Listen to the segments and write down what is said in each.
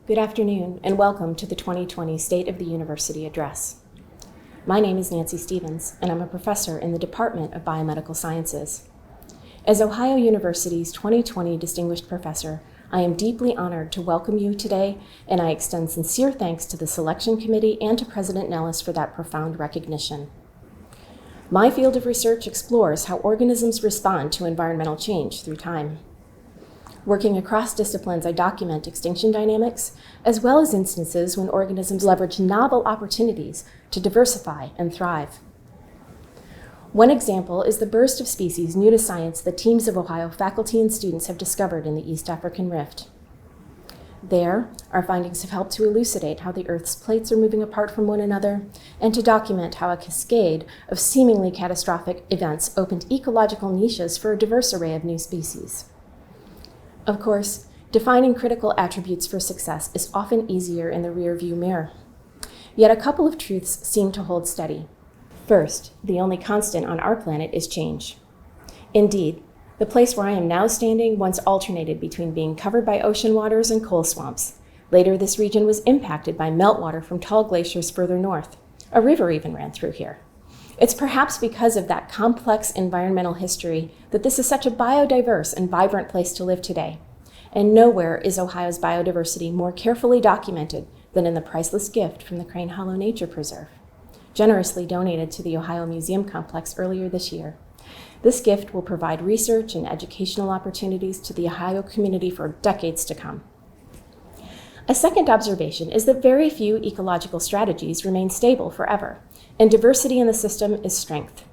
Good afternoon, and welcome to the 2020 State of the University Address. My name is Nancy Stevens, and I'm a professor in the Department of Biomedical Sciences. As Ohio University's 2020 Distinguished Professor, I am deeply honored to welcome you today, and I extend sincere thanks to the Selection Committee and to President Nellis for that profound recognition. My field of research explores how organisms respond to environmental change through time. Working across disciplines, I document extinction dynamics, as well as instances when organisms leverage novel opportunities to diversify and thrive. One example is the burst of species new to science that teams of Ohio faculty and students have discovered in the East African Rift. There, our findings have helped to elucidate how the Earth's plates are moving apart from one another, and to document how a cascade of seemingly catastrophic events opened ecological niches for a diverse array of new species. Of course, defining critical attributes for success is often easier in the rearview mirror. Yet a couple of truths seem to hold steady. First, the only constant on our planet is change. Indeed, the place where I am now standing once alternated between being covered by ocean waters and coal swamps. Later, this region was impacted by meltwater from tall glaciers further north. A river even ran through here. It's perhaps because of that complex environmental history that this is such a biodiverse and vibrant place to live today. And nowhere is Ohio's biodiversity more carefully documented than in the priceless gift from the Crane Hollow Nature Preserve, generously donated to the Ohio Museum Complex earlier this year. This gift will provide research and educational opportunities to the Ohio community for decades to come. A second observation is that very few ecological strategies remain stable forever, and diversity in the system is strength.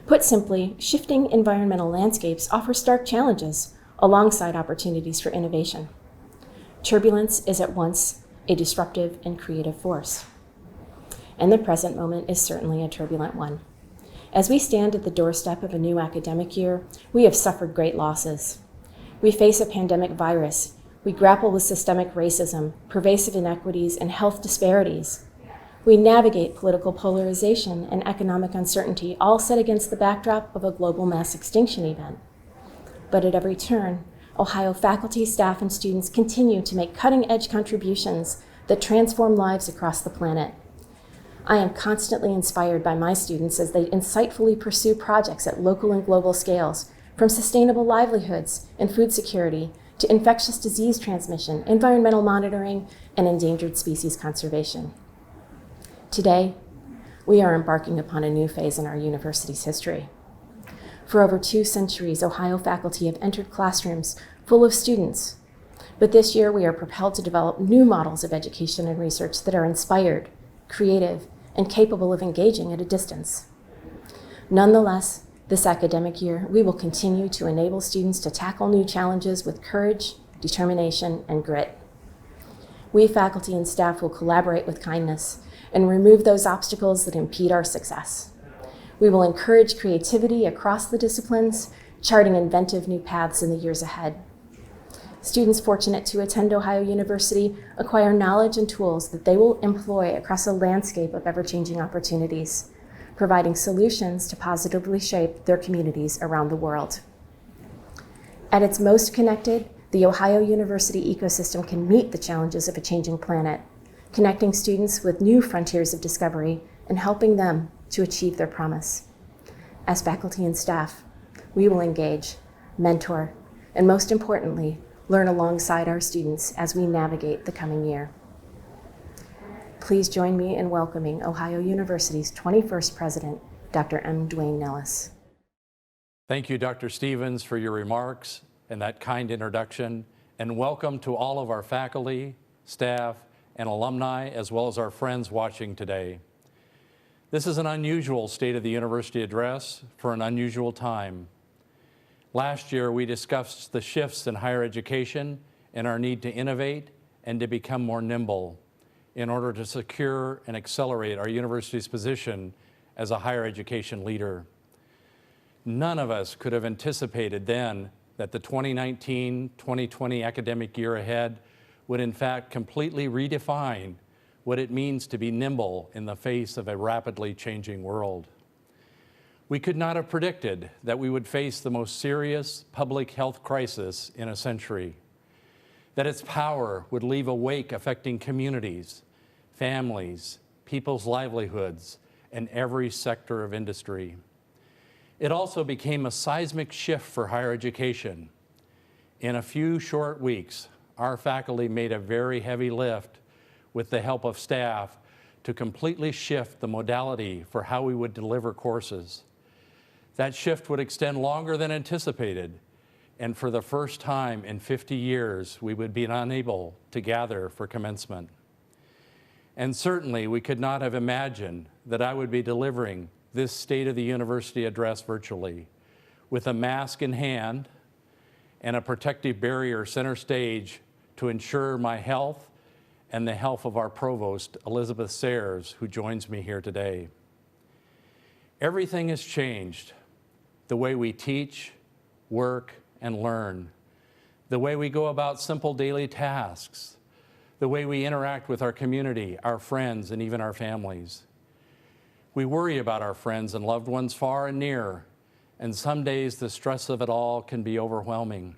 Put simply, shifting environmental landscapes offer stark challenges alongside opportunities for innovation. Turbulence is at once a disruptive and creative force. And the present moment is certainly a turbulent one. As we stand at the doorstep of a new academic year, we have suffered great losses. We face a pandemic virus. We grapple with systemic racism, pervasive inequities, and health disparities. We navigate political polarization and economic uncertainty, all set against the backdrop of a global mass extinction event. But at every turn, Ohio faculty, staff, and students continue to make cutting-edge contributions that transform lives across the planet. I am constantly inspired by my students as they insightfully pursue projects at local and global scales, from sustainable livelihoods and food security to infectious disease transmission, environmental monitoring, and endangered species conservation. Today, we are embarking upon a new phase in our university's history. For over 2 centuries, Ohio faculty have entered classrooms full of students. But this year, we are propelled to develop new models of education and research that are inspired, creative, and capable of engaging at a distance. Nonetheless, this academic year, we will continue to enable students to tackle new challenges with courage, determination, and grit. We faculty and staff will collaborate with kindness and remove those obstacles that impede our success. We will encourage creativity across the disciplines, charting inventive new paths in the years ahead. Students fortunate to attend Ohio University acquire knowledge and tools that they will employ across a landscape of ever-changing opportunities, providing solutions to positively shape their communities around the world. At its most connected, the Ohio University ecosystem can meet the challenges of a changing planet, connecting students with new frontiers of discovery and helping them to achieve their promise. As faculty and staff, we will engage, mentor, and most importantly, learn alongside our students as we navigate the coming year. Please join me in welcoming Ohio University's 21st president, Dr. M. Duane Nellis. Thank you, Dr. Stevens, for your remarks and that kind introduction, and welcome to all of our faculty, staff, and alumni, as well as our friends watching today. This is an unusual State of the University address for an unusual time. Last year, we discussed the shifts in higher education and our need to innovate and to become more nimble in order to secure and accelerate our university's position as a higher education leader. None of us could have anticipated then that the 2019-2020 academic year ahead would in fact completely redefine what it means to be nimble in the face of a rapidly changing world. We could not have predicted that we would face the most serious public health crisis in a century, that its power would leave a wake affecting communities, families, people's livelihoods, and every sector of industry. It also became a seismic shift for higher education. In a few short weeks, our faculty made a very heavy lift with the help of staff to completely shift the modality for how we would deliver courses. That shift would extend longer than anticipated, and for the first time in 50 years, we would be unable to gather for commencement. And certainly, we could not have imagined that I would be delivering this State of the University address virtually, with a mask in hand and a protective barrier center stage to ensure my health and the health of our Provost, Elizabeth Sayers, who joins me here today. Everything has changed. The way we teach, work, and learn, the way we go about simple daily tasks, the way we interact with our community, our friends, and even our families. We worry about our friends and loved ones far and near, and some days the stress of it all can be overwhelming.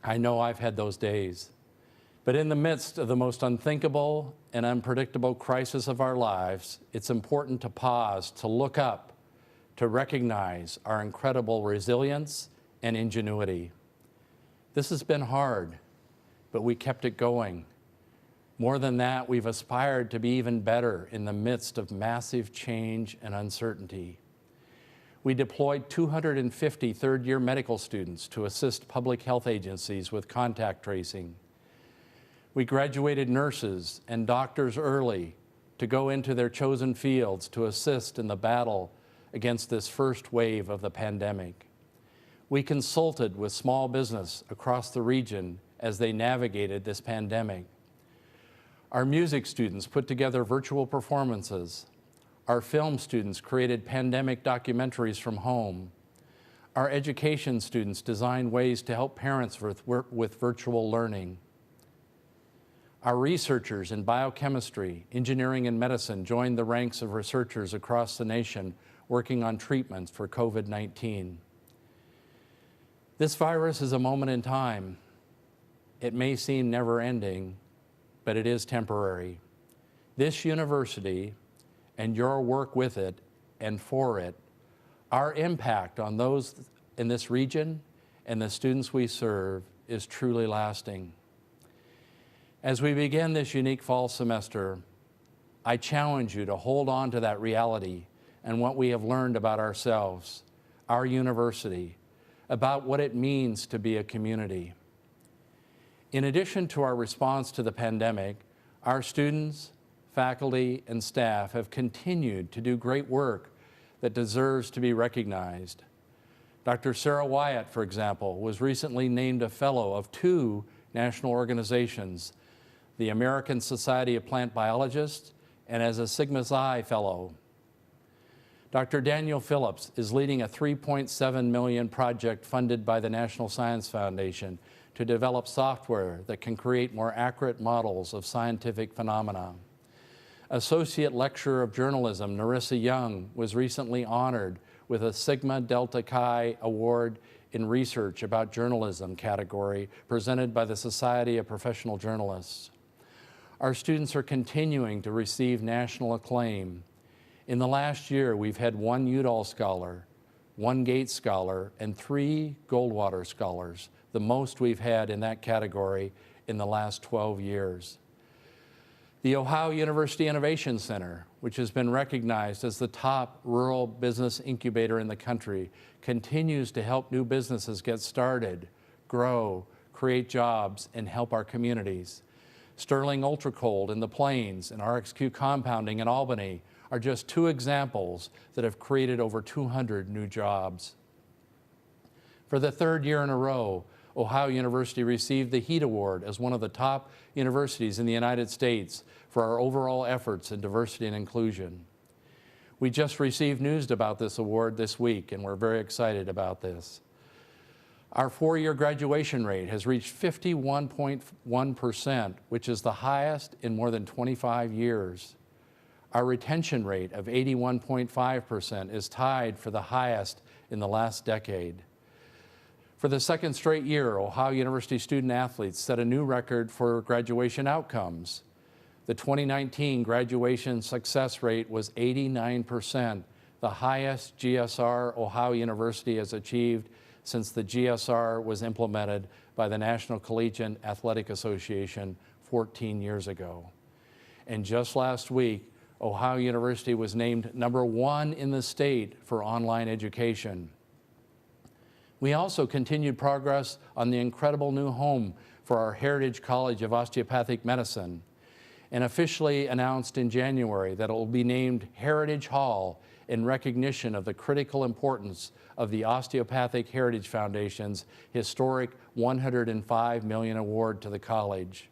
I know I've had those days. But in the midst of the most unthinkable and unpredictable crisis of our lives, it's important to pause, to look up, to recognize our incredible resilience and ingenuity. This has been hard, but we kept it going. More than that, we've aspired to be even better in the midst of massive change and uncertainty. We deployed 250 third-year medical students to assist public health agencies with contact tracing. We graduated nurses and doctors early to go into their chosen fields to assist in the battle against this first wave of the pandemic. We consulted with small business across the region as they navigated this pandemic. Our music students put together virtual performances. Our film students created pandemic documentaries from home. Our education students designed ways to help parents with virtual learning. Our researchers in biochemistry, engineering, and medicine joined the ranks of researchers across the nation working on treatments for COVID-19. This virus is a moment in time. It may seem never-ending, but it is temporary. This university and your work with it and for it, our impact on those in this region and the students we serve is truly lasting. As we begin this unique fall semester, I challenge you to hold on to that reality and what we have learned about ourselves, our university, about what it means to be a community. In addition to our response to the pandemic, our students, faculty, and staff have continued to do great work that deserves to be recognized. Dr. Sarah Wyatt, for example, was recently named a fellow of 2 national organizations, the American Society of Plant Biologists and as a Sigma Xi Fellow. Dr. Daniel Phillips is leading a $3.7 million project funded by the National Science Foundation to develop software that can create more accurate models of scientific phenomena. Associate Lecturer of Journalism Narissa Young was recently honored with a Sigma Delta Chi Award in Research about Journalism category presented by the Society of Professional Journalists. Our students are continuing to receive national acclaim. In the last year, we've had 1 Udall Scholar, 1 Gates Scholar, and 3 Goldwater Scholars, the most we've had in that category in the last 12 years. The Ohio University Innovation Center, which has been recognized as the top rural business incubator in the country, continues to help new businesses get started, grow, create jobs, and help our communities. Sterling Ultracold in the Plains and RXQ Compounding in Albany are just 2 examples that have created over 200 new jobs. For the 3rd year in a row, Ohio University received the HEAT Award as one of the top universities in the United States for our overall efforts in diversity and inclusion. We just received news about this award this week, and we're very excited about this. Our 4-year graduation rate has reached 51.1%, which is the highest in more than 25 years. Our retention rate of 81.5% is tied for the highest in the last decade. For the second straight year, Ohio University student athletes set a new record for graduation outcomes. The 2019 graduation success rate was 89%, the highest GSR Ohio University has achieved since the GSR was implemented by the National Collegiate Athletic Association 14 years ago. And just last week, Ohio University was named #1 in the state for online education. We also continued progress on the incredible new home for our Heritage College of Osteopathic Medicine, and officially announced in January that it will be named Heritage Hall in recognition of the critical importance of the Osteopathic Heritage Foundation's historic $105 million award to the college.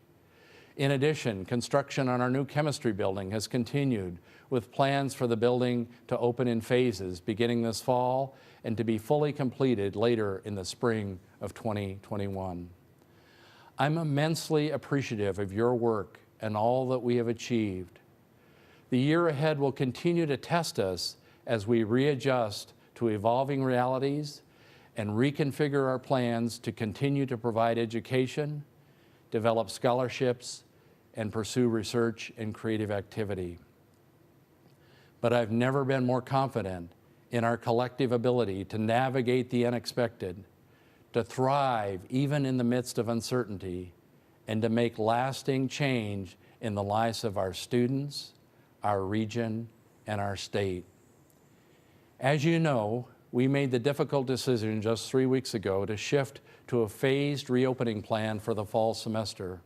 In addition, construction on our new chemistry building has continued, with plans for the building to open in phases beginning this fall and to be fully completed later in the spring of 2021. I'm immensely appreciative of your work and all that we have achieved. The year ahead will continue to test us as we readjust to evolving realities and reconfigure our plans to continue to provide education, develop scholarships, and pursue research and creative activity. But I've never been more confident in our collective ability to navigate the unexpected, to thrive even in the midst of uncertainty, and to make lasting change in the lives of our students, our region, and our state. As you know, we made the difficult decision just 3 weeks ago to shift to a phased reopening plan for the fall semester.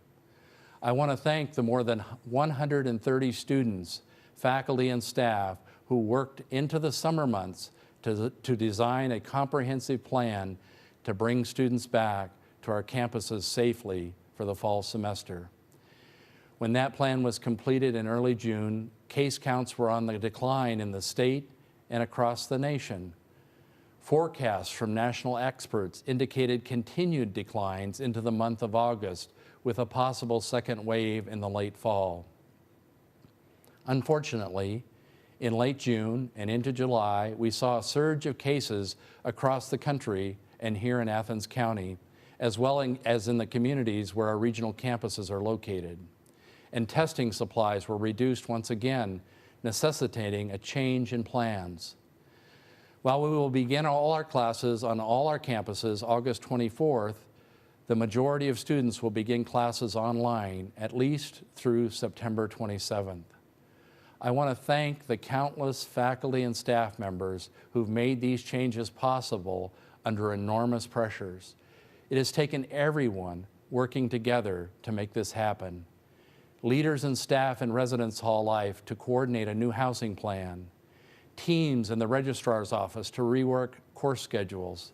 I want to thank the more than 130 students, faculty, and staff who worked into the summer months to design a comprehensive plan to bring students back to our campuses safely for the fall semester. When that plan was completed in early June, case counts were on the decline in the state and across the nation. Forecasts from national experts indicated continued declines into the month of August, with a possible second wave in the late fall. Unfortunately, in late June and into July, we saw a surge of cases across the country and here in Athens County, as well as in the communities where our regional campuses are located. And testing supplies were reduced once again, necessitating a change in plans. While we will begin all our classes on all our campuses August 24th, the majority of students will begin classes online at least through September 27th. I want to thank the countless faculty and staff members who've made these changes possible under enormous pressures. It has taken everyone working together to make this happen. Leaders and staff in residence hall life to coordinate a new housing plan, teams in the registrar's office to rework course schedules,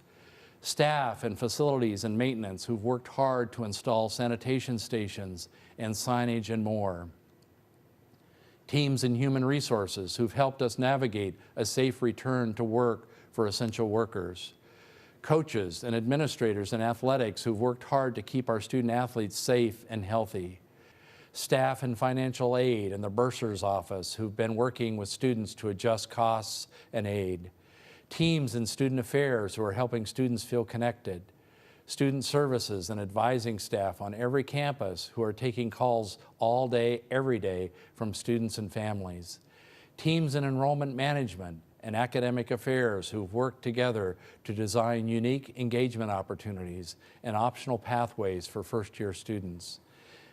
staff and facilities and maintenance who've worked hard to install sanitation stations and signage and more. Teams in human resources who've helped us navigate a safe return to work for essential workers. Coaches and administrators in athletics who've worked hard to keep our student athletes safe and healthy. Staff in financial aid and the bursar's office who've been working with students to adjust costs and aid. Teams in student affairs who are helping students feel connected. Student services and advising staff on every campus who are taking calls all day, every day from students and families. Teams in enrollment management and academic affairs who've worked together to design unique engagement opportunities and optional pathways for first-year students.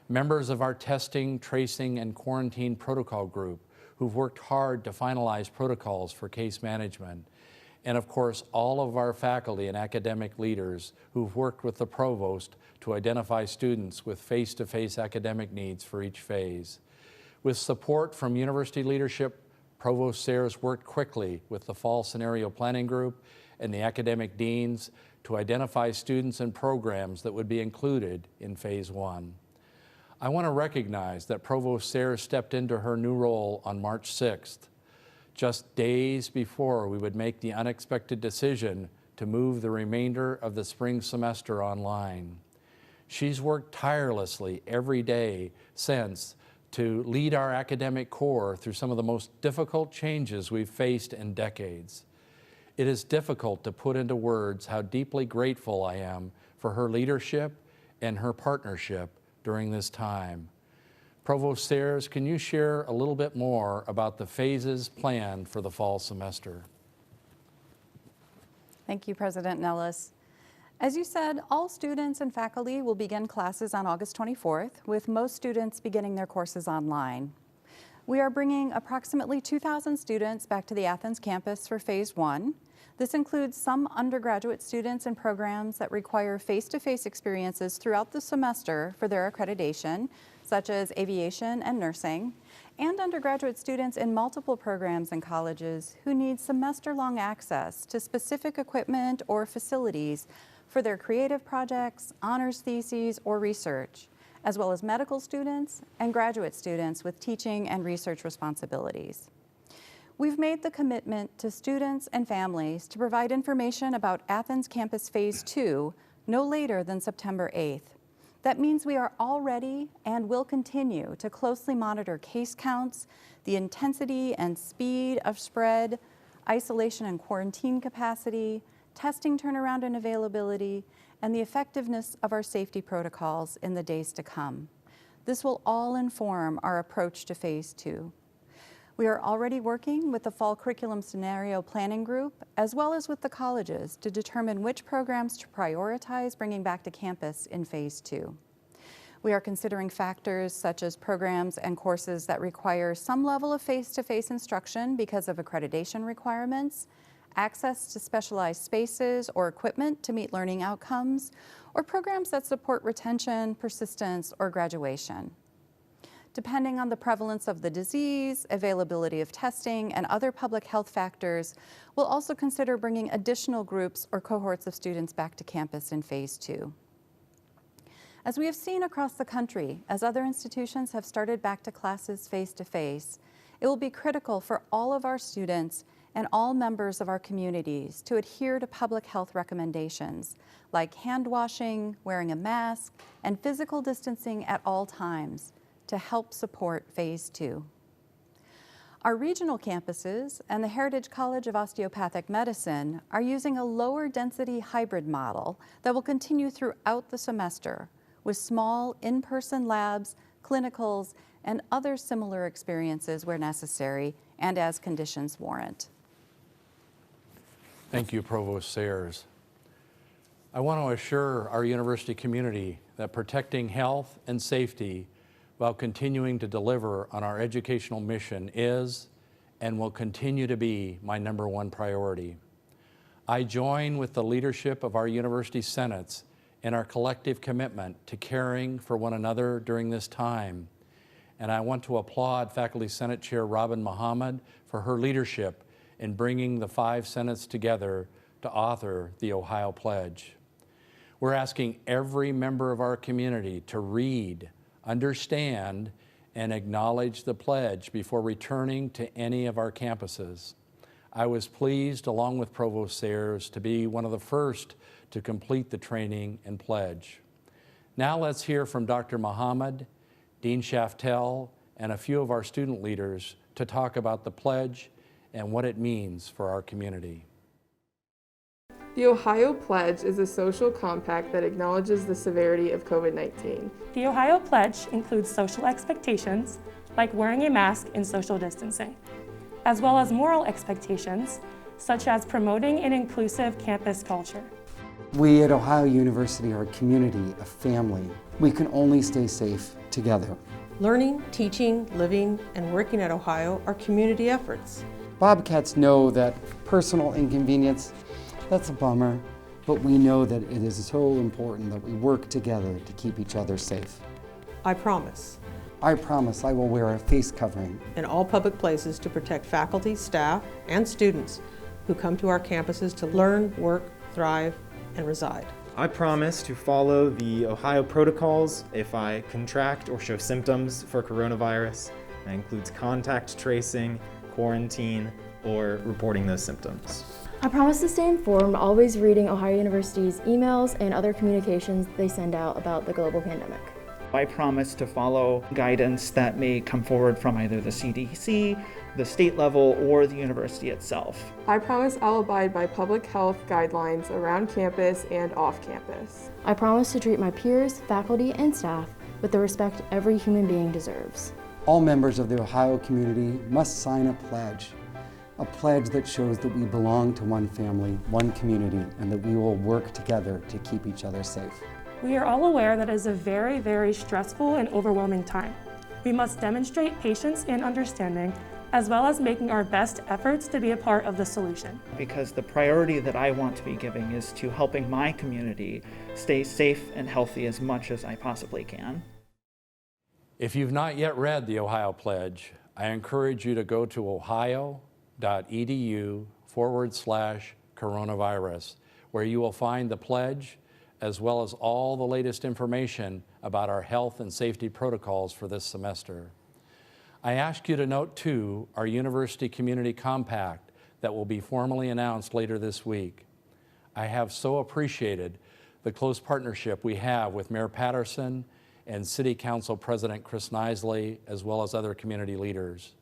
Members of our testing, tracing, and quarantine protocol group who've worked hard to finalize protocols for case management. And of course, all of our faculty and academic leaders who've worked with the Provost to identify students with face-to-face academic needs for each phase. With support from university leadership, Provost Sayers worked quickly with the Fall Scenario Planning Group and the academic deans to identify students and programs that would be included in Phase 1. I want to recognize that Provost Sayers stepped into her new role on March 6th, just days before we would make the unexpected decision to move the remainder of the spring semester online. She's worked tirelessly every day since to lead our academic core through some of the most difficult changes we've faced in decades. It is difficult to put into words how deeply grateful I am for her leadership and her partnership during this time. Provost Sayers, can you share a little bit more about the phases planned for the fall semester? Thank you, President Nellis. As you said, all students and faculty will begin classes on August 24th, with most students beginning their courses online. We are bringing approximately 2,000 students back to the Athens campus for Phase 1. This includes some undergraduate students in programs that require face-to-face experiences throughout the semester for their accreditation, such as aviation and nursing, and undergraduate students in multiple programs and colleges who need semester-long access to specific equipment or facilities for their creative projects, honors theses, or research, as well as medical students and graduate students with teaching and research responsibilities. We've made the commitment to students and families to provide information about Athens Campus Phase 2 no later than September 8th. That means we are already and will continue to closely monitor case counts, the intensity and speed of spread, isolation and quarantine capacity, testing turnaround and availability, and the effectiveness of our safety protocols in the days to come. This will all inform our approach to Phase 2. We are already working with the Fall Curriculum Scenario Planning Group, as well as with the colleges, to determine which programs to prioritize bringing back to campus in Phase 2. We are considering factors such as programs and courses that require some level of face-to-face instruction because of accreditation requirements, access to specialized spaces or equipment to meet learning outcomes, or programs that support retention, persistence, or graduation. Depending on the prevalence of the disease, availability of testing, and other public health factors, we'll also consider bringing additional groups or cohorts of students back to campus in Phase 2. As we have seen across the country, as other institutions have started back to classes face-to-face, it will be critical for all of our students and all members of our communities to adhere to public health recommendations like hand washing, wearing a mask, and physical distancing at all times to help support Phase 2. Our regional campuses and the Heritage College of Osteopathic Medicine are using a lower density hybrid model that will continue throughout the semester with small in-person labs, clinicals, and other similar experiences where necessary and as conditions warrant. Thank you, Provost Sayers. I want to assure our university community that protecting health and safety while continuing to deliver on our educational mission is and will continue to be my #1 priority. I join with the leadership of our university senates in our collective commitment to caring for one another during this time. And I want to applaud Faculty Senate Chair Robin Muhammad for her leadership in bringing the 5 senates together to author the Ohio Pledge. We're asking every member of our community to read, understand, and acknowledge the pledge before returning to any of our campuses. I was pleased, along with Provost Sayers, to be one of the first to complete the training and pledge. Now let's hear from Dr. Muhammad, Dean Shaftel, and a few of our student leaders to talk about the pledge and what it means for our community. The Ohio Pledge is a social compact that acknowledges the severity of COVID-19. The Ohio Pledge includes social expectations, like wearing a mask and social distancing, as well as moral expectations, such as promoting an inclusive campus culture. We at Ohio University are a community, a family. We can only stay safe together. Learning, teaching, living, and working at Ohio are community efforts. Bobcats know that personal inconvenience, that's a bummer, but we know that it is so important that we work together to keep each other safe. I promise. I promise I will wear a face covering In all public places to protect faculty, staff, and students who come to our campuses to learn, work, thrive, and reside. I promise to follow the Ohio protocols if I contract or show symptoms for coronavirus. That includes contact tracing, quarantine, or reporting those symptoms. I promise to stay informed, always reading Ohio University's emails and other communications they send out about the global pandemic. I promise to follow guidance that may come forward from either the CDC, the state level, or the university itself. I promise I'll abide by public health guidelines around campus and off campus. I promise to treat my peers, faculty, and staff with the respect every human being deserves. All members of the Ohio community must sign a pledge that shows that we belong to one family, one community, and that we will work together to keep each other safe. We are all aware that it is a very, very stressful and overwhelming time. We must demonstrate patience and understanding, as well as making our best efforts to be a part of the solution. Because the priority that I want to be giving is to helping my community stay safe and healthy as much as I possibly can. If you've not yet read the Ohio Pledge, I encourage you to go to ohio.edu/coronavirus, where you will find the pledge as well as all the latest information about our health and safety protocols for this semester. I ask you to note too our University Community Compact that will be formally announced later this week. I have so appreciated the close partnership we have with Mayor Patterson and City Council President Chris Nisley, as well as other community leaders.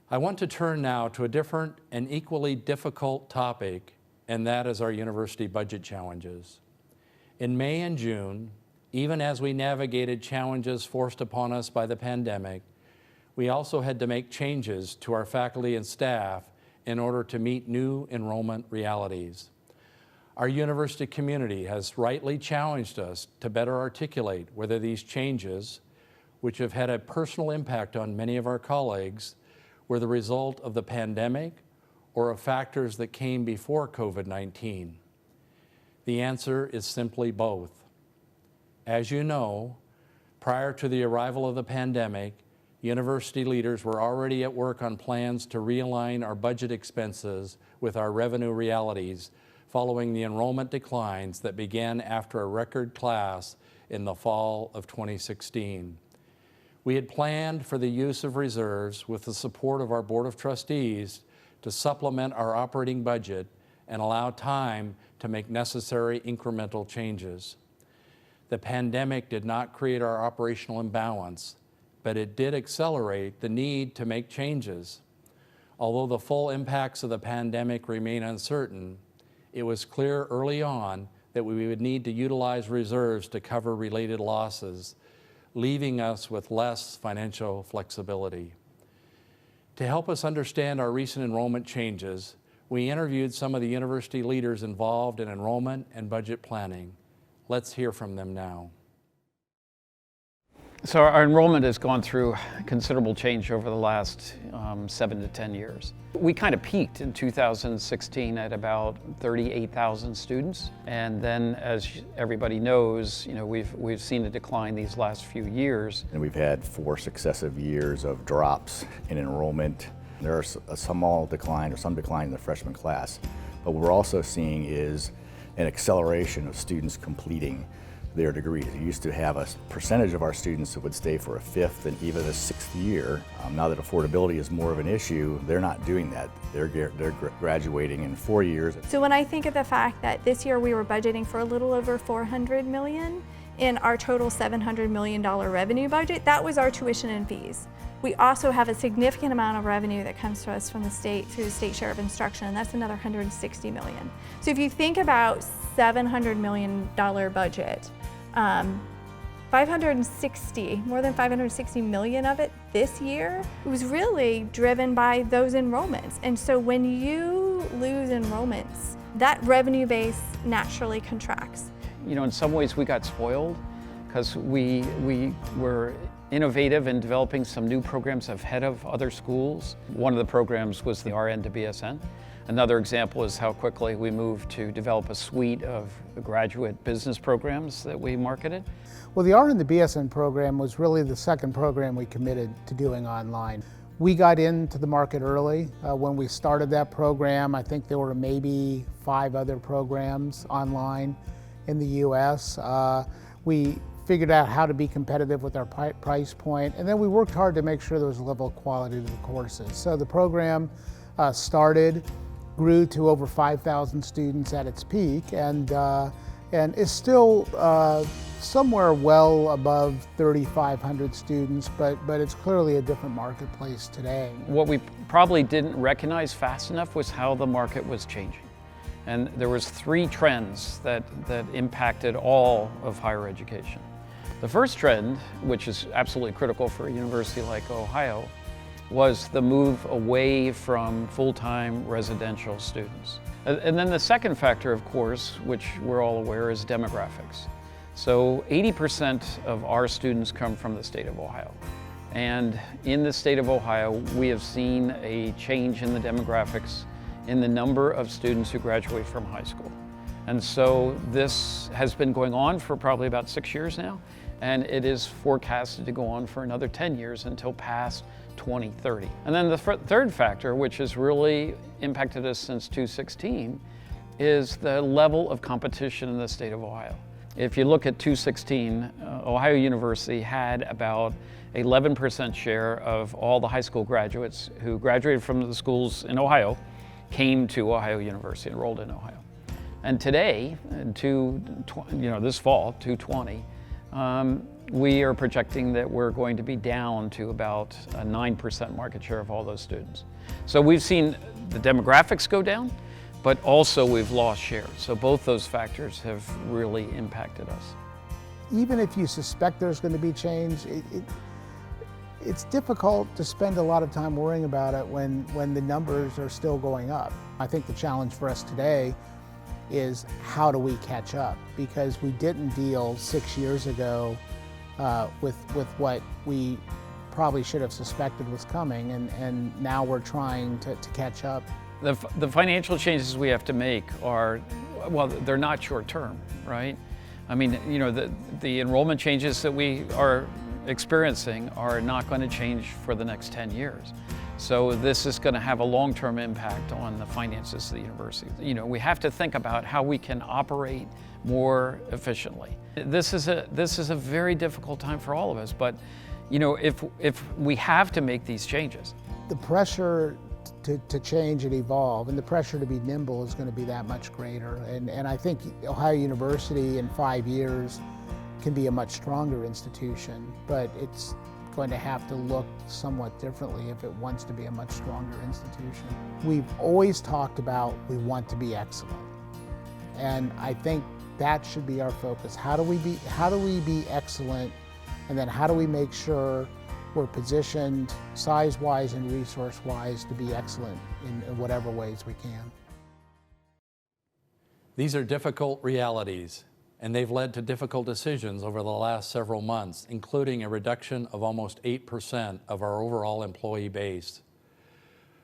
I want to turn now to a different and equally difficult topic, and that is our university budget challenges. In May and June, even as we navigated challenges forced upon us by the pandemic, we also had to make changes to our faculty and staff in order to meet new enrollment realities. Our university community has rightly challenged us to better articulate whether these changes, which have had a personal impact on many of our colleagues, were the result of the pandemic or of factors that came before COVID-19. The answer is simply both. As you know, prior to the arrival of the pandemic, university leaders were already at work on plans to realign our budget expenses with our revenue realities following the enrollment declines that began after a record class in the fall of 2016. We had planned for the use of reserves with the support of our Board of Trustees to supplement our operating budget and allow time to make necessary incremental changes. The pandemic did not create our operational imbalance, but it did accelerate the need to make changes. Although the full impacts of the pandemic remain uncertain, it was clear early on that we would need to utilize reserves to cover related losses, leaving us with less financial flexibility. To help us understand our recent enrollment changes, we interviewed some of the university leaders involved in enrollment and budget planning. Let's hear from them now. So our enrollment has gone through considerable change over the last 7 to 10 years. We kind of peaked in 2016 at about 38,000 students. And then, as everybody knows, we've seen a decline these last few years. And we've had 4 successive years of drops in enrollment. There are some small decline or some decline in the freshman class. But what we're also seeing is an acceleration of students completing their degrees. We used to have a percentage of our students that would stay for a 5th and even a 6th year. Now that affordability is more of an issue, they're not doing that. They're graduating in 4 years. So when I think of the fact that this year we were budgeting for a little over $400 million in our total $700 million revenue budget, that was our tuition and fees. We also have a significant amount of revenue that comes to us from the state through the state share of instruction, and that's another $160 million. So if you think about $700 million budget, more than 560 million of it this year, it was really driven by those enrollments. And so when you lose enrollments, that revenue base naturally contracts. In some ways we got spoiled because we were innovative in developing some new programs ahead of other schools. One of the programs was the RN to BSN. Another example is how quickly we moved to develop a suite of graduate business programs that we marketed. Well, the RN to BSN program was really the second program we committed to doing online. We got into the market early. When we started that program, I think there were maybe 5 other programs online in the U.S. We figured out how to be competitive with our price point, and then we worked hard to make sure there was a level of quality to the courses. So the program grew to over 5,000 students at its peak, and and is still somewhere well above 3,500 students, but it's clearly a different marketplace today. What we probably didn't recognize fast enough was how the market was changing. And there was 3 trends that impacted all of higher education. The first trend, which is absolutely critical for a university like Ohio, was the move away from full-time residential students. And then the second factor, of course, which we're all aware, is demographics. So 80% of our students come from the state of Ohio. And in the state of Ohio, we have seen a change in the demographics in the number of students who graduate from high school. And so this has been going on for probably about 6 years now, and it is forecasted to go on for another 10 years until past 2030. And then the third factor, which has really impacted us since 2016, is the level of competition in the state of Ohio. If you look at 2016, Ohio University had about 11% share of all the high school graduates who graduated from the schools in Ohio came to Ohio University, enrolled in Ohio. And today, this fall, 2020, we are projecting that we're going to be down to about a 9% market share of all those students. So we've seen the demographics go down, but also we've lost share. So both those factors have really impacted us. Even if you suspect there's going to be change, it's difficult to spend a lot of time worrying about it when the numbers are still going up. I think the challenge for us today is how do we catch up? Because we didn't deal 6 years ago with what we probably should have suspected was coming, and now we're trying to catch up. The financial changes we have to make are, well, they're not short term, right? I mean, the enrollment changes that we are experiencing are not going to change for the next 10 years. So this is going to have a long-term impact on the finances of the university. We have to think about how we can operate more efficiently. This is a very difficult time for all of us, but if we have to make these changes. The pressure to change and evolve, and the pressure to be nimble is going to be that much greater. And I think Ohio University in 5 years can be a much stronger institution, but it's going to have to look somewhat differently if it wants to be a much stronger institution. We've always talked about we want to be excellent, and I think that should be our focus. How do we be excellent, and then how do we make sure we're positioned size-wise and resource-wise to be excellent in whatever ways we can. These are difficult realities, and they've led to difficult decisions over the last several months, including a reduction of almost 8% of our overall employee base.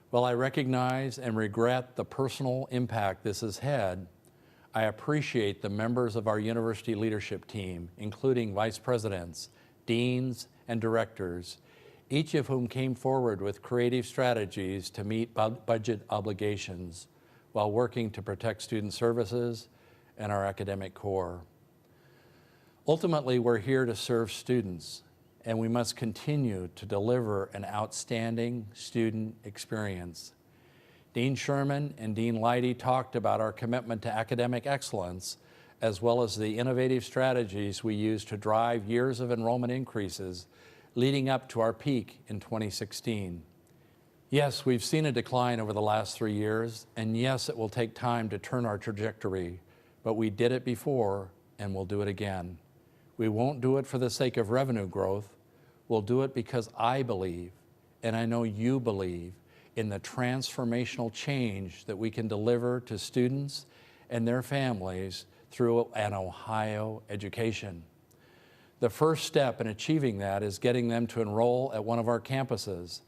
While I recognize and regret the personal impact this has had, I appreciate the members of our university leadership team, including vice presidents, deans, and directors, each of whom came forward with creative strategies to meet budget obligations while working to protect student services and our academic core. Ultimately, we're here to serve students, and we must continue to deliver an outstanding student experience. Dean Sherman and Dean Leidy talked about our commitment to academic excellence, as well as the innovative strategies we use to drive years of enrollment increases leading up to our peak in 2016. Yes, we've seen a decline over the last 3 years, and yes, it will take time to turn our trajectory, but we did it before and we'll do it again. We won't do it for the sake of revenue growth. We'll do it because I believe, and I know you believe, in the transformational change that we can deliver to students and their families through an Ohio education. The first step in achieving that is getting them to enroll at one of our campuses.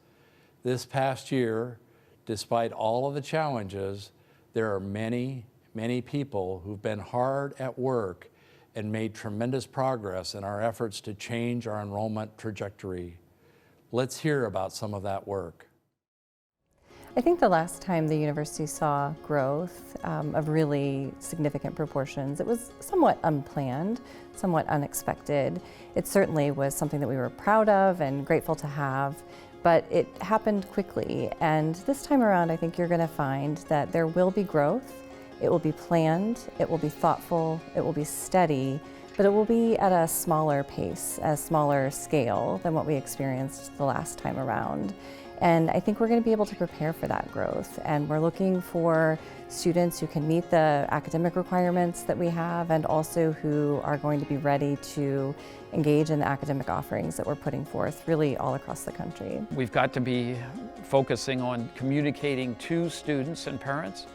This past year, despite all of the challenges, there are many, many people who've been hard at work and made tremendous progress in our efforts to change our enrollment trajectory. Let's hear about some of that work. I think the last time the university saw growth of really significant proportions, it was somewhat unplanned, somewhat unexpected. It certainly was something that we were proud of and grateful to have, but it happened quickly. And this time around, I think you're going to find that there will be growth It will be planned, it will be thoughtful, it will be steady, but it will be at a smaller pace, a smaller scale than what we experienced the last time around. And I think we're going to be able to prepare for that growth. And we're looking for students who can meet the academic requirements that we have and also who are going to be ready to engage in the academic offerings that we're putting forth really all across the country. We've got to be focusing on communicating to students and parents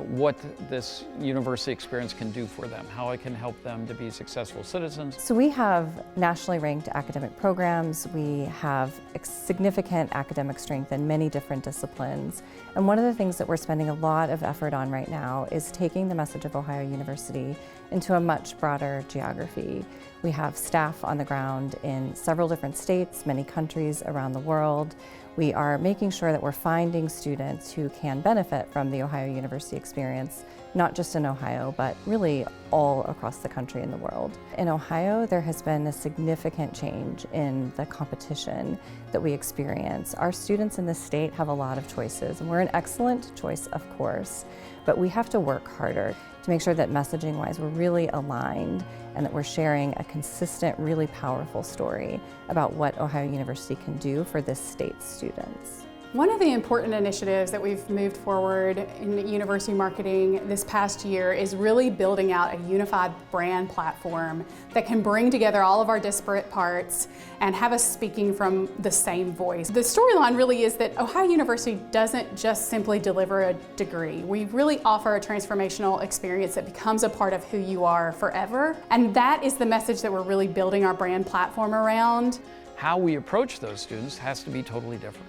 what this university experience can do for them, how it can help them to be successful citizens. So we have nationally ranked academic programs. We have significant academic strength in many different disciplines. And one of the things that we're spending a lot of effort on right now is taking the message of Ohio University into a much broader geography. We have staff on the ground in several different states, many countries around the world. We are making sure that we're finding students who can benefit from the Ohio University experience, not just in Ohio, but really all across the country and the world. In Ohio, there has been a significant change in the competition that we experience. Our students in this state have a lot of choices, and we're an excellent choice, of course, but we have to work harder to make sure that messaging-wise we're really aligned and that we're sharing a consistent, really powerful story about what Ohio University can do for this state's students. One of the important initiatives that we've moved forward in university marketing this past year is really building out a unified brand platform that can bring together all of our disparate parts and have us speaking from the same voice. The storyline really is that Ohio University doesn't just simply deliver a degree. We really offer a transformational experience that becomes a part of who you are forever. And that is the message that we're really building our brand platform around. How we approach those students has to be totally different.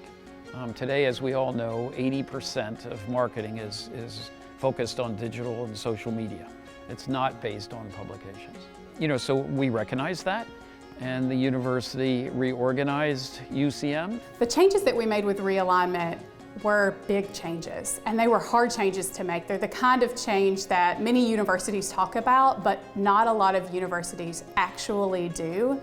Today, as we all know, 80% of marketing is focused on digital and social media. It's not based on publications. So we recognize that, and the university reorganized UCM. The changes that we made with realignment were big changes, and they were hard changes to make. They're the kind of change that many universities talk about, but not a lot of universities actually do.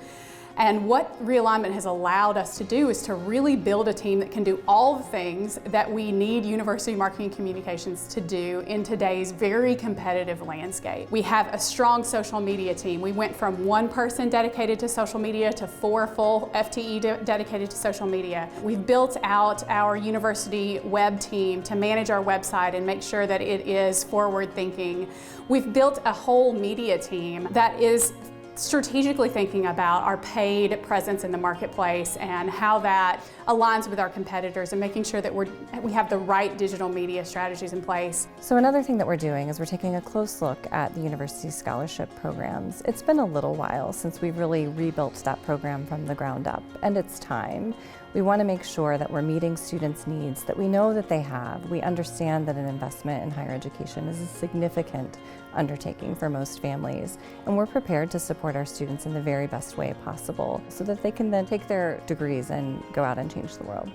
And what realignment has allowed us to do is to really build a team that can do all the things that we need university marketing communications to do in today's very competitive landscape. We have a strong social media team. We went from one person dedicated to social media to 4 full FTE dedicated to social media. We've built out our university web team to manage our website and make sure that it is forward thinking. We've built a whole media team that is strategically thinking about our paid presence in the marketplace and how that aligns with our competitors and making sure that we have the right digital media strategies in place. So another thing that we're doing is we're taking a close look at the university scholarship programs. It's been a little while since we've really rebuilt that program from the ground up, and it's time. We want to make sure that we're meeting students' needs that we know that they have. We understand that an investment in higher education is a significant undertaking for most families, and we're prepared to support our students in the very best way possible so that they can then take their degrees and go out and change the world.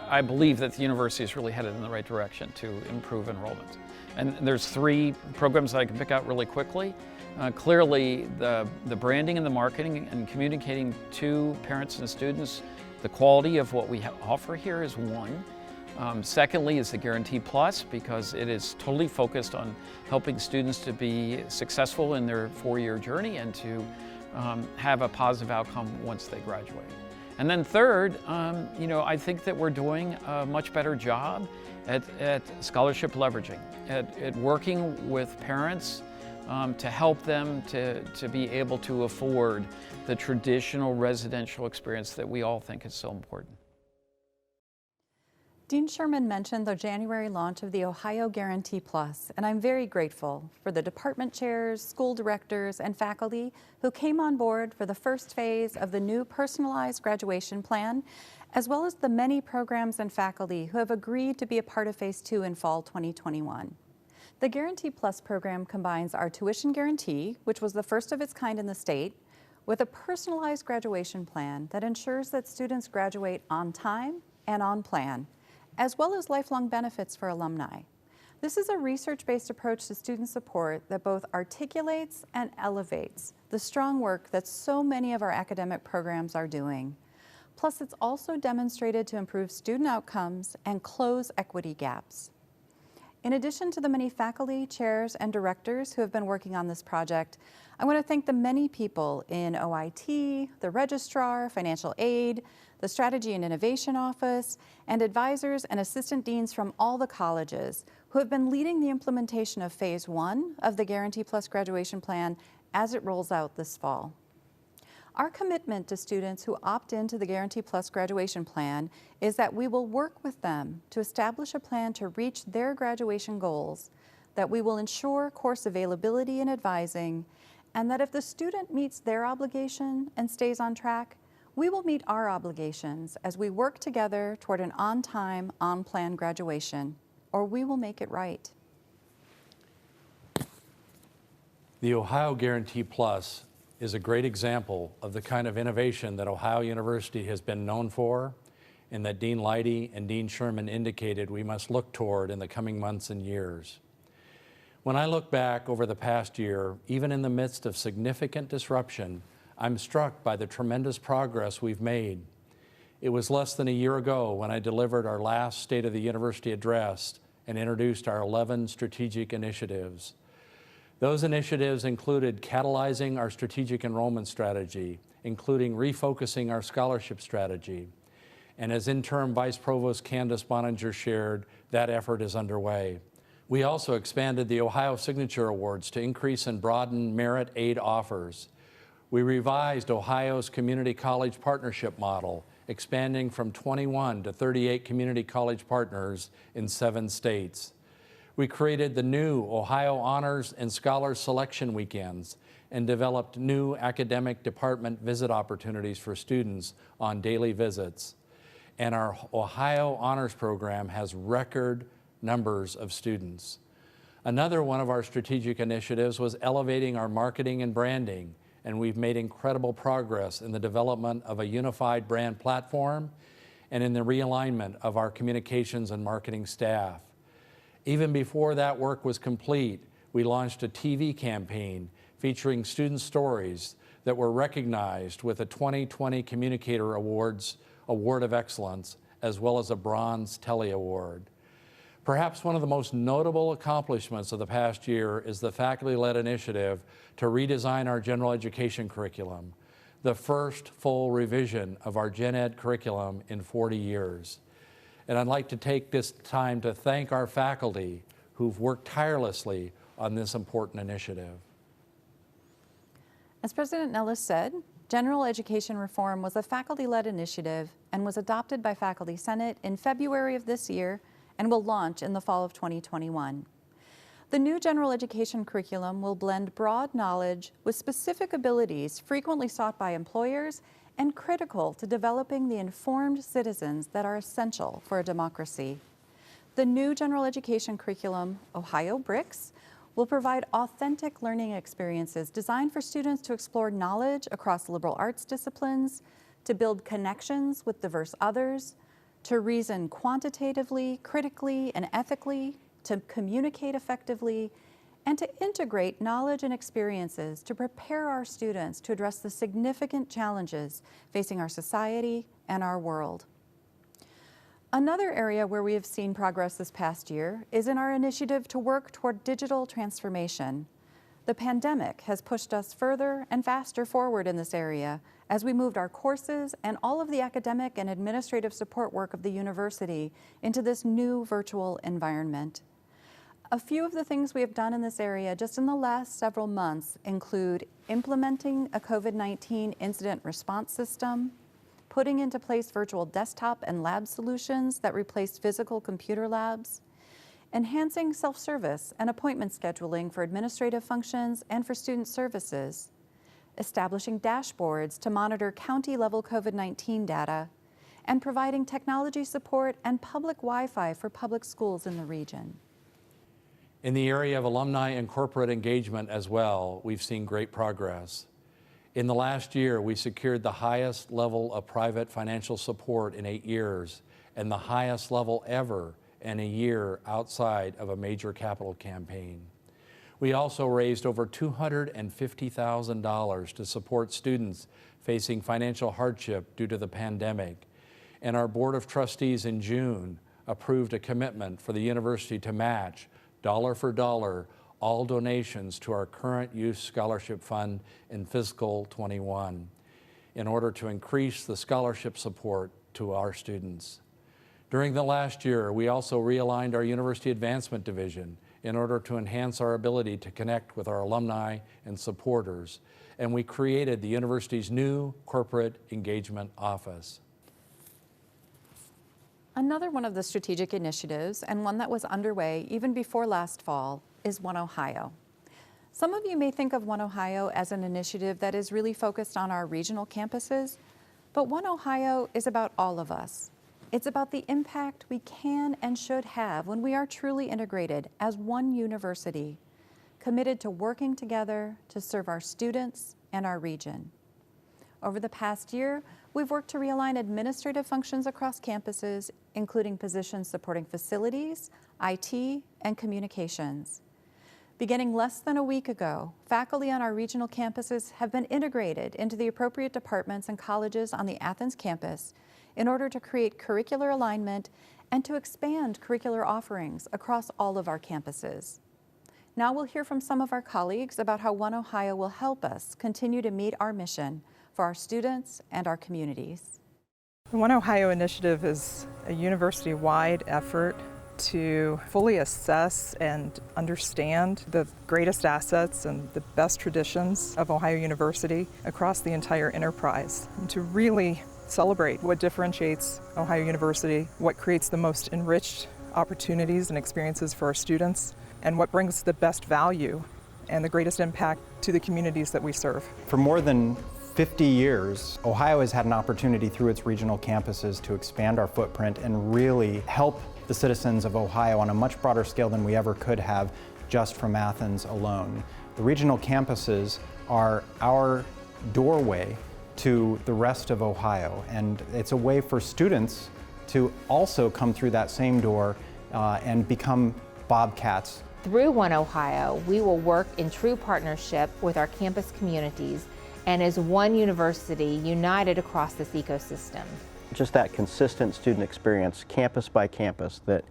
I believe that the university is really headed in the right direction to improve enrollment. And there's 3 programs that I can pick out really quickly. Clearly, the branding and the marketing and communicating to parents and students the quality of what we offer here is one. Secondly is the Guarantee Plus, because it is totally focused on helping students to be successful in their 4-year journey and to have a positive outcome once they graduate. And then third, I think that we're doing a much better job at scholarship leveraging, at working with parents to help them to be able to afford the traditional residential experience that we all think is so important. Dean Sherman mentioned the January launch of the Ohio Guarantee Plus, and I'm very grateful for the department chairs, school directors, and faculty who came on board for the first phase of the new personalized graduation plan, as well as the many programs and faculty who have agreed to be a part of Phase 2 in fall 2021. The Guarantee Plus program combines our tuition guarantee, which was the first of its kind in the state, with a personalized graduation plan that ensures that students graduate on time and on plan, as well as lifelong benefits for alumni. This is a research-based approach to student support that both articulates and elevates the strong work that so many of our academic programs are doing. Plus, it's also demonstrated to improve student outcomes and close equity gaps. In addition to the many faculty, chairs, and directors who have been working on this project, I want to thank the many people in OIT, the registrar, financial aid, the Strategy and Innovation Office, and advisors and assistant deans from all the colleges who have been leading the implementation of Phase 1 of the Guarantee Plus graduation plan as it rolls out this fall. Our commitment to students who opt into the Guarantee Plus graduation plan is that we will work with them to establish a plan to reach their graduation goals, that we will ensure course availability and advising, and that if the student meets their obligation and stays on track, we will meet our obligations as we work together toward an on-time, on-plan graduation, or we will make it right. The Ohio Guarantee Plus is a great example of the kind of innovation that Ohio University has been known for, and that Dean Leidy and Dean Sherman indicated we must look toward in the coming months and years. When I look back over the past year, even in the midst of significant disruption, I'm struck by the tremendous progress we've made. It was less than a year ago when I delivered our last State of the University address and introduced our 11 strategic initiatives. Those initiatives included catalyzing our strategic enrollment strategy, including refocusing our scholarship strategy. And as interim Vice Provost Candace Boninger shared, that effort is underway. We also expanded the Ohio Signature Awards to increase and broaden merit aid offers. We revised Ohio's community college partnership model, expanding from 21 to 38 community college partners in 7 states. We created the new Ohio Honors and Scholars Selection Weekends and developed new academic department visit opportunities for students on daily visits. And our Ohio Honors Program has record numbers of students. Another one of our strategic initiatives was elevating our marketing and branding, and we've made incredible progress in the development of a unified brand platform and in the realignment of our communications and marketing staff. Even before that work was complete, we launched a TV campaign featuring student stories that were recognized with a 2020 Communicator Awards Award of Excellence, as well as a Bronze Telly Award. Perhaps one of the most notable accomplishments of the past year is the faculty-led initiative to redesign our general education curriculum, the first full revision of our gen ed curriculum in 40 years. And I'd like to take this time to thank our faculty who've worked tirelessly on this important initiative. As President Nellis said, general education reform was a faculty-led initiative and was adopted by Faculty Senate in February of this year and will launch in the fall of 2021. The new general education curriculum will blend broad knowledge with specific abilities frequently sought by employers and critical to developing the informed citizens that are essential for a democracy. The new general education curriculum, Ohio Bricks, will provide authentic learning experiences designed for students to explore knowledge across liberal arts disciplines, to build connections with diverse others, to reason quantitatively, critically, and ethically, to communicate effectively, and to integrate knowledge and experiences to prepare our students to address the significant challenges facing our society and our world. Another area where we have seen progress this past year is in our initiative to work toward digital transformation. The pandemic has pushed us further and faster forward in this area as we moved our courses and all of the academic and administrative support work of the university into this new virtual environment. A few of the things we have done in this area just in the last several months include implementing a COVID-19 incident response system, putting into place virtual desktop and lab solutions that replaced physical computer labs, enhancing self-service and appointment scheduling for administrative functions and for student services, establishing dashboards to monitor county-level COVID-19 data, and providing technology support and public Wi-Fi for public schools in the region. In the area of alumni and corporate engagement as well, we've seen great progress. In the last year, we secured the highest level of private financial support in 8 years and the highest level ever in a year outside of a major capital campaign. We also raised over $250,000 to support students facing financial hardship due to the pandemic. And our Board of Trustees in June approved a commitment for the university to match dollar for dollar, all donations to our current Youth Scholarship Fund in fiscal 21 in order to increase the scholarship support to our students. During the last year, we also realigned our University Advancement Division in order to enhance our ability to connect with our alumni and supporters, and we created the university's new Corporate Engagement Office. Another one of the strategic initiatives, and one that was underway even before last fall, is One Ohio. Some of you may think of One Ohio as an initiative that is really focused on our regional campuses, but One Ohio is about all of us. It's about the impact we can and should have when we are truly integrated as one university, committed to working together to serve our students and our region. Over the past year, we've worked to realign administrative functions across campuses, including positions supporting facilities, IT, and communications. Beginning less than a week ago, faculty on our regional campuses have been integrated into the appropriate departments and colleges on the Athens campus in order to create curricular alignment and to expand curricular offerings across all of our campuses. Now we'll hear from some of our colleagues about how One Ohio will help us continue to meet our mission for our students and our communities. The One Ohio initiative is a university-wide effort to fully assess and understand the greatest assets and the best traditions of Ohio University across the entire enterprise, and to really celebrate what differentiates Ohio University, what creates the most enriched opportunities and experiences for our students, and what brings the best value and the greatest impact to the communities that we serve. For more than 50 years, Ohio has had an opportunity through its regional campuses to expand our footprint and really help the citizens of Ohio on a much broader scale than we ever could have just from Athens alone. The regional campuses are our doorway to the rest of Ohio, and it's a way for students to also come through that same door and become Bobcats. Through One Ohio, we will work in true partnership with our campus communities and as one university united across this ecosystem. Just that consistent student experience, campus by campus, that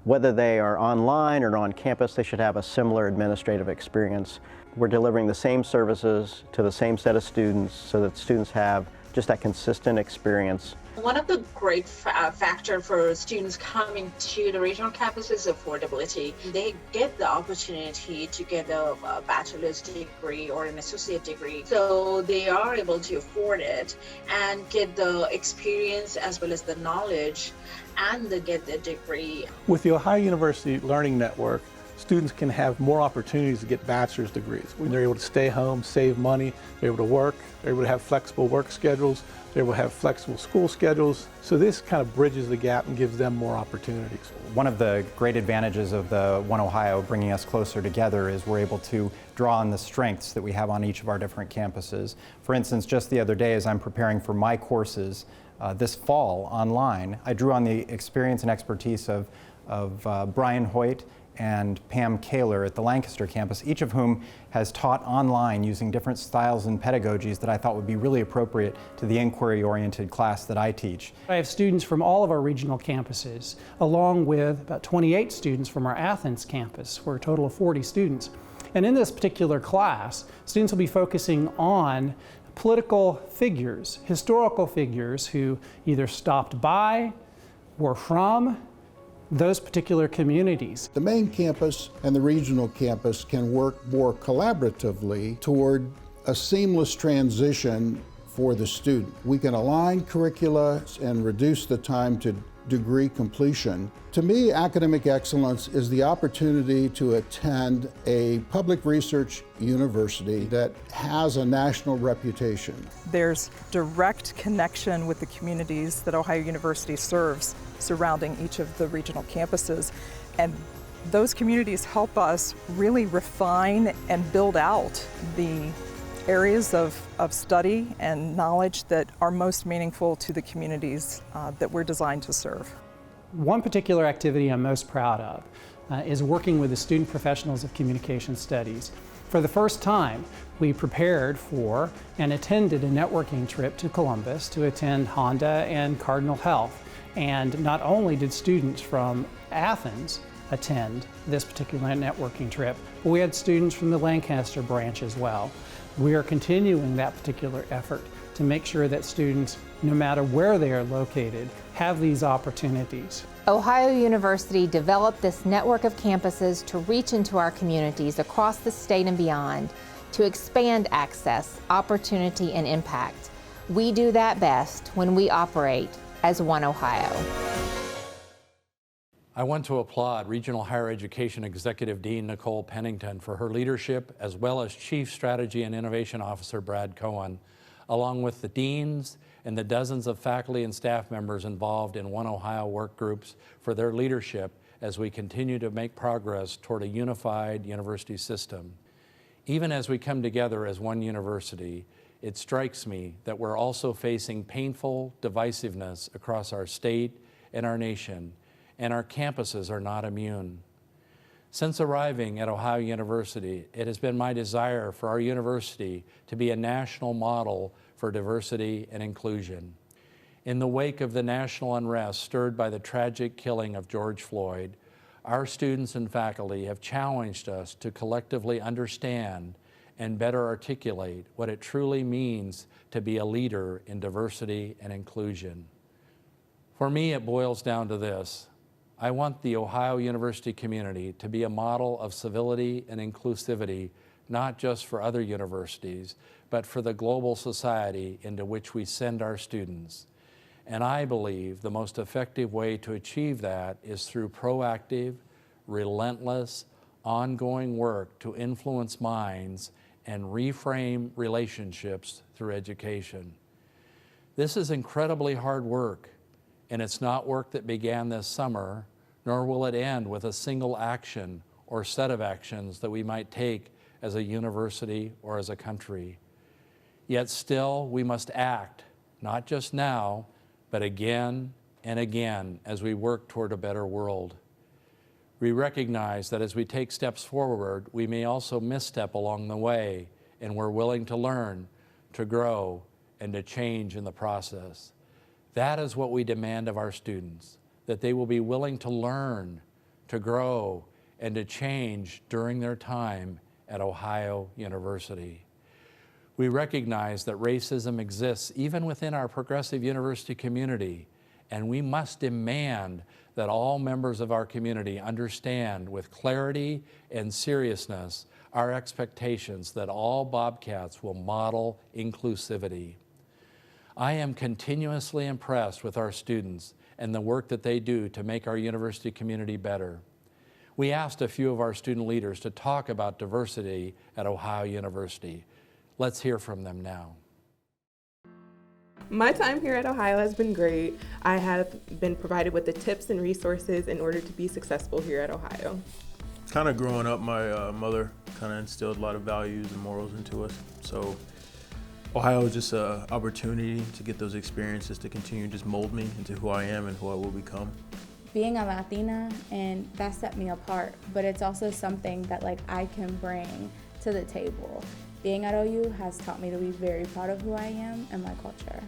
whether they are online or on campus, they should have a similar administrative experience. We're delivering the same services to the same set of students so that students have just that consistent experience. One of the great factor for students coming to the regional campus is affordability. They get the opportunity to get a bachelor's degree or an associate degree, so they are able to afford it and get the experience as well as the knowledge and they get the degree. With the Ohio University Learning Network, students can have more opportunities to get bachelor's degrees. When they're able to stay home, save money, they're able to work, they're able to have flexible work schedules, they're able to have flexible school schedules. So this kind of bridges the gap and gives them more opportunities. One of the great advantages of the One Ohio bringing us closer together is we're able to draw on the strengths that we have on each of our different campuses. For instance, just the other day as I'm preparing for my courses this fall online, I drew on the experience and expertise of Brian Hoyt and Pam Kaler at the Lancaster campus, each of whom has taught online using different styles and pedagogies that I thought would be really appropriate to the inquiry-oriented class that I teach. I have students from all of our regional campuses, along with about 28 students from our Athens campus, for a total of 40 students. And in this particular class, students will be focusing on political figures, historical figures who either stopped by, were from, those particular communities. The main campus and the regional campus can work more collaboratively toward a seamless transition for the student. We can align curricula and reduce the time to degree completion. To me, academic excellence is the opportunity to attend a public research university that has a national reputation. There's direct connection with the communities that Ohio University serves surrounding each of the regional campuses, and those communities help us really refine and build out the areas of study and knowledge that are most meaningful to the communities that we're designed to serve. One particular activity I'm most proud of is working with the student professionals of communication studies. For the first time, we prepared for and attended a networking trip to Columbus to attend Honda and Cardinal Health. And not only did students from Athens attend this particular networking trip. But we had students from the Lancaster branch as well. We are continuing that particular effort to make sure that students, no matter where they are located, have these opportunities. Ohio University developed this network of campuses to reach into our communities across the state and beyond, to expand access, opportunity, and impact. We do that best when we operate as One Ohio. I want to applaud Regional Higher Education Executive Dean Nicole Pennington for her leadership, as well as Chief Strategy and Innovation Officer Brad Cohen, along with the deans and the dozens of faculty and staff members involved in One Ohio work groups for their leadership as we continue to make progress toward a unified university system. Even as we come together as one university, it strikes me that we're also facing painful divisiveness across our state and our nation, and our campuses are not immune. Since arriving at Ohio University, it has been my desire for our university to be a national model for diversity and inclusion. In the wake of the national unrest stirred by the tragic killing of George Floyd, our students and faculty have challenged us to collectively understand and better articulate what it truly means to be a leader in diversity and inclusion. For me, it boils down to this. I want the Ohio University community to be a model of civility and inclusivity, not just for other universities, but for the global society into which we send our students. And I believe the most effective way to achieve that is through proactive, relentless, ongoing work to influence minds and reframe relationships through education. This is incredibly hard work, and it's not work that began this summer, nor will it end with a single action or set of actions that we might take as a university or as a country. Yet still, we must act, not just now, but again and again as we work toward a better world. We recognize that as we take steps forward, we may also misstep along the way, and we're willing to learn, to grow, and to change in the process. That is what we demand of our students, that they will be willing to learn, to grow, and to change during their time at Ohio University. We recognize that racism exists even within our progressive university community, and we must demand that all members of our community understand with clarity and seriousness our expectations that all Bobcats will model inclusivity. I am continuously impressed with our students and the work that they do to make our university community better. We asked a few of our student leaders to talk about diversity at Ohio University. Let's hear from them now. My time here at Ohio has been great. I have been provided with the tips and resources in order to be successful here at Ohio. Kind of growing up, my mother kind of instilled a lot of values and morals into us. So Ohio is just an opportunity to get those experiences to continue to just mold me into who I am and who I will become. Being a Latina, and that set me apart, but it's also something that I can bring to the table. Being at OU has taught me to be very proud of who I am and my culture.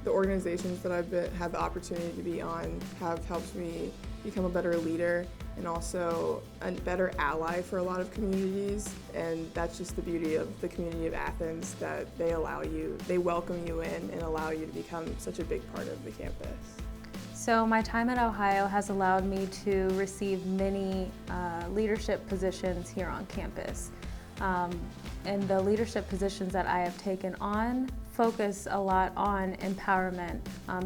The organizations that I've had the opportunity to be on have helped me become a better leader and also a better ally for a lot of communities. And that's just the beauty of the community of Athens, that they welcome you in and allow you to become such a big part of the campus. So my time at Ohio has allowed me to receive many leadership positions here on campus. And the leadership positions that I have taken on focus a lot on empowerment.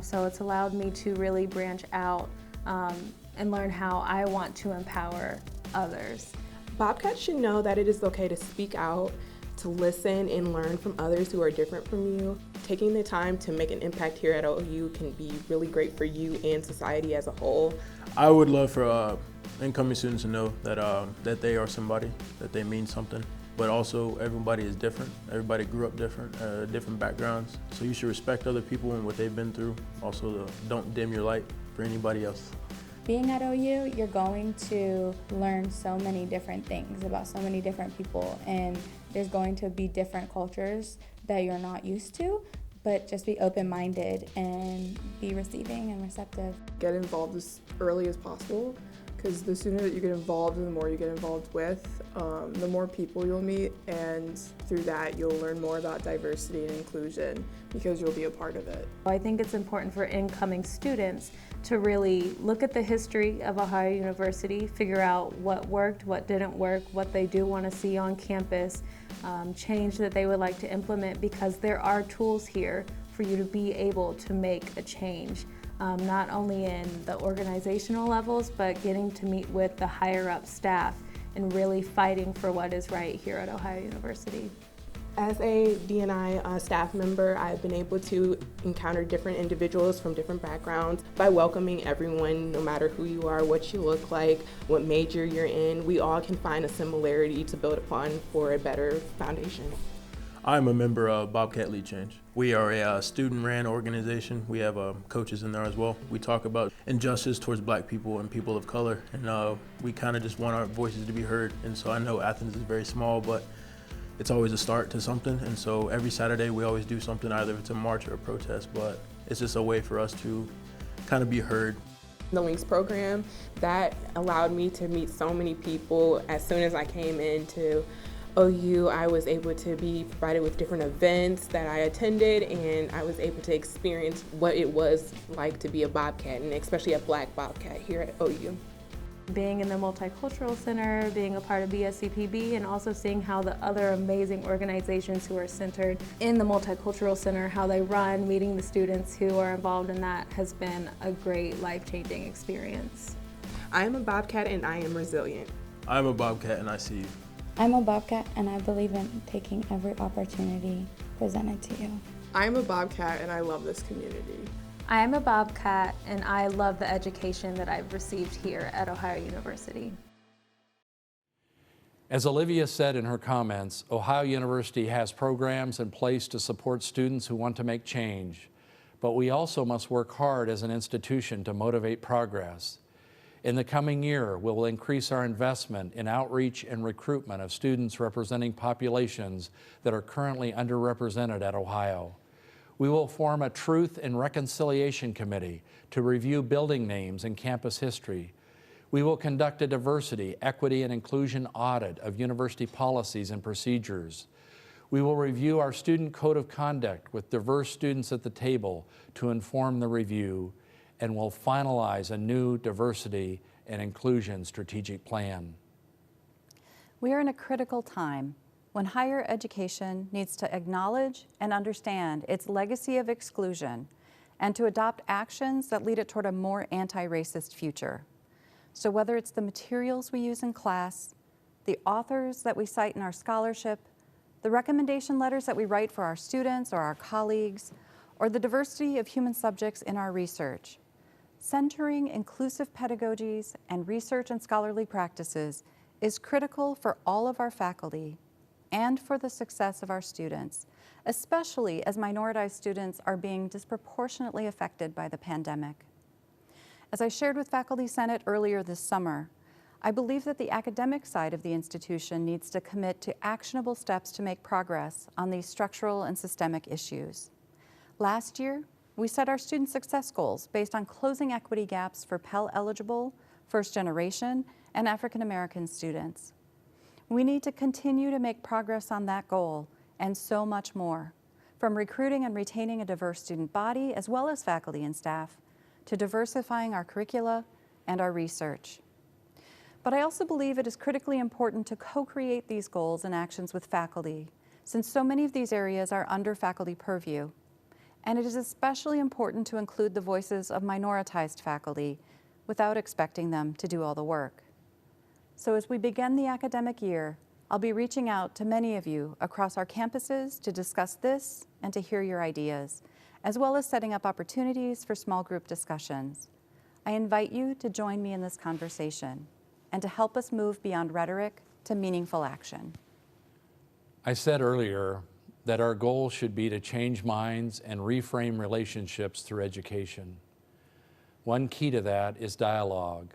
So it's allowed me to really branch out and learn how I want to empower others. Bobcats should know that it is okay to speak out, to listen and learn from others who are different from you. Taking the time to make an impact here at OU can be really great for you and society as a whole. I would love for incoming students to know that they are somebody, that they mean something. But also, everybody is different. Everybody grew up different, different backgrounds. So you should respect other people and what they've been through. Also, don't dim your light for anybody else. Being at OU, you're going to learn so many different things about so many different people, and there's going to be different cultures that you're not used to, but just be open-minded and be receiving and receptive. Get involved as early as possible, because the sooner that you get involved and the more you get involved with, the more people you'll meet, and through that you'll learn more about diversity and inclusion because you'll be a part of it. I think it's important for incoming students to really look at the history of Ohio University, figure out what worked, what didn't work, what they do want to see on campus, change that they would like to implement, because there are tools here for you to be able to make a change. Not only in the organizational levels, but getting to meet with the higher up staff and really fighting for what is right here at Ohio University. As a D&I staff member, I've been able to encounter different individuals from different backgrounds. By welcoming everyone, no matter who you are, what you look like, what major you're in, we all can find a similarity to build upon for a better foundation. I'm a member of Bobcat Lead Change. We are a student-ran organization. We have coaches in there as well. We talk about injustice towards Black people and people of color, and we kind of just want our voices to be heard. And so I know Athens is very small, but it's always a start to something. And so every Saturday we always do something, either if it's a march or a protest, but it's just a way for us to kind of be heard. The Links program, that allowed me to meet so many people. As soon as I came into OU, I was able to be provided with different events that I attended, and I was able to experience what it was like to be a Bobcat, and especially a Black Bobcat here at OU. Being in the Multicultural Center, being a part of BSCPB, and also seeing how the other amazing organizations who are centered in the Multicultural Center, how they run, meeting the students who are involved in that, has been a great life-changing experience. I am a Bobcat and I am resilient. I'm a Bobcat and I see you. I'm a Bobcat and I believe in taking every opportunity presented to you. I'm a Bobcat and I love this community. I am a Bobcat and I love the education that I've received here at Ohio University. As Olivia said in her comments, Ohio University has programs in place to support students who want to make change, but we also must work hard as an institution to motivate progress. In the coming year, we'll increase our investment in outreach and recruitment of students representing populations that are currently underrepresented at Ohio. We will form a Truth and Reconciliation Committee to review building names and campus history. We will conduct a diversity, equity, and inclusion audit of university policies and procedures. We will review our student code of conduct with diverse students at the table to inform the review, and will finalize a new diversity and inclusion strategic plan. We are in a critical time when higher education needs to acknowledge and understand its legacy of exclusion and to adopt actions that lead it toward a more anti-racist future. So whether it's the materials we use in class, the authors that we cite in our scholarship, the recommendation letters that we write for our students or our colleagues, or the diversity of human subjects in our research, centering inclusive pedagogies and research and scholarly practices is critical for all of our faculty and for the success of our students, especially as minoritized students are being disproportionately affected by the pandemic. As I shared with Faculty Senate earlier this summer, I believe that the academic side of the institution needs to commit to actionable steps to make progress on these structural and systemic issues. Last year, we set our student success goals based on closing equity gaps for Pell-eligible, first-generation, and African-American students. We need to continue to make progress on that goal and so much more, from recruiting and retaining a diverse student body as well as faculty and staff, to diversifying our curricula and our research. But I also believe it is critically important to co-create these goals and actions with faculty, since so many of these areas are under faculty purview. And it is especially important to include the voices of minoritized faculty without expecting them to do all the work. So as we begin the academic year, I'll be reaching out to many of you across our campuses to discuss this and to hear your ideas, as well as setting up opportunities for small group discussions. I invite you to join me in this conversation and to help us move beyond rhetoric to meaningful action. I said earlier that our goal should be to change minds and reframe relationships through education. One key to that is dialogue.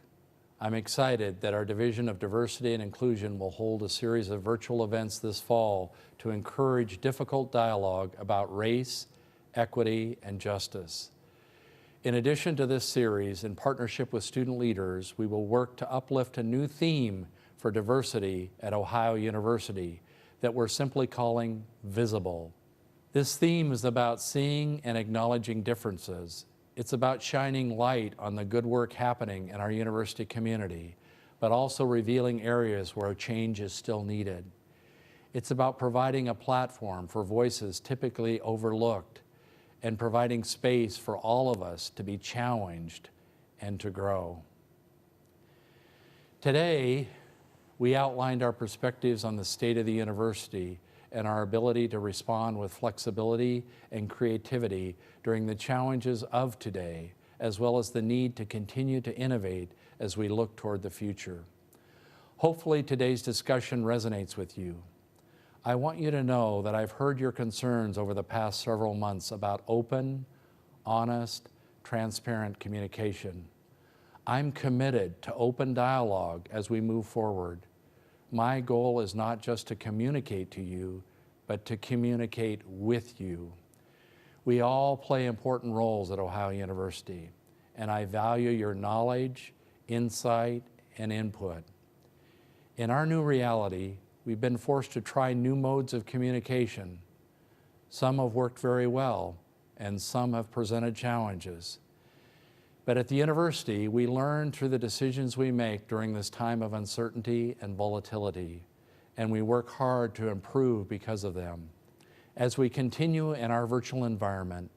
I'm excited that our Division of Diversity and Inclusion will hold a series of virtual events this fall to encourage difficult dialogue about race, equity, and justice. In addition to this series, in partnership with student leaders, we will work to uplift a new theme for diversity at Ohio University that we're simply calling Visible. This theme is about seeing and acknowledging differences. It's about shining light on the good work happening in our university community, but also revealing areas where change is still needed. It's about providing a platform for voices typically overlooked and providing space for all of us to be challenged and to grow. Today, we outlined our perspectives on the state of the university and our ability to respond with flexibility and creativity during the challenges of today, as well as the need to continue to innovate as we look toward the future. Hopefully today's discussion resonates with you. I want you to know that I've heard your concerns over the past several months about open, honest, transparent communication. I'm committed to open dialogue as we move forward. My goal is not just to communicate to you, but to communicate with you. We all play important roles at Ohio University, and I value your knowledge, insight, and input. In our new reality, we've been forced to try new modes of communication. Some have worked very well, and some have presented challenges. But at the university, we learn through the decisions we make during this time of uncertainty and volatility, and we work hard to improve because of them. As we continue in our virtual environment,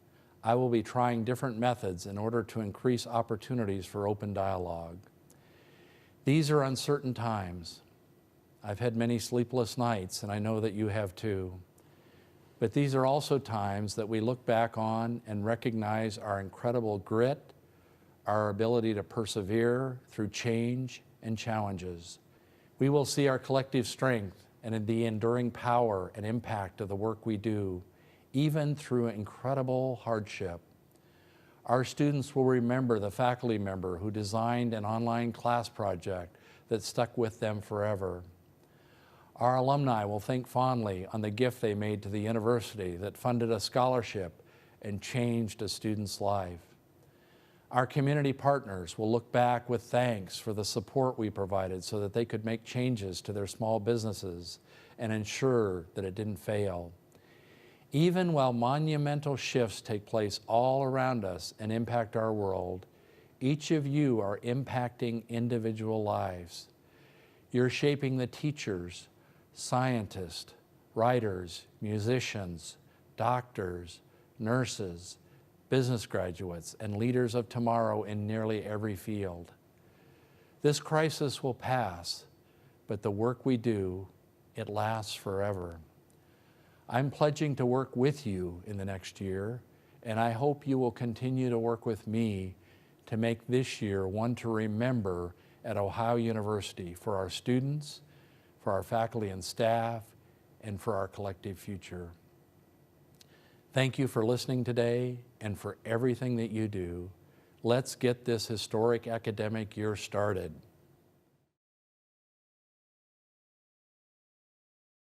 I will be trying different methods in order to increase opportunities for open dialogue. These are uncertain times. I've had many sleepless nights, and I know that you have too. But these are also times that we look back on and recognize our incredible grit, our ability to persevere through change and challenges. We will see our collective strength and in the enduring power and impact of the work we do, even through incredible hardship. Our students will remember the faculty member who designed an online class project that stuck with them forever. Our alumni will think fondly on the gift they made to the university that funded a scholarship and changed a student's life. Our community partners will look back with thanks for the support we provided so that they could make changes to their small businesses and ensure that it didn't fail. Even while monumental shifts take place all around us and impact our world, each of you are impacting individual lives. You're shaping the teachers, scientists, writers, musicians, doctors, nurses, business graduates, and leaders of tomorrow in nearly every field. This crisis will pass, but the work we do, it lasts forever. I'm pledging to work with you in the next year, and I hope you will continue to work with me to make this year one to remember at Ohio University for our students, for our faculty and staff, and for our collective future. Thank you for listening today and for everything that you do. Let's get this historic academic year started.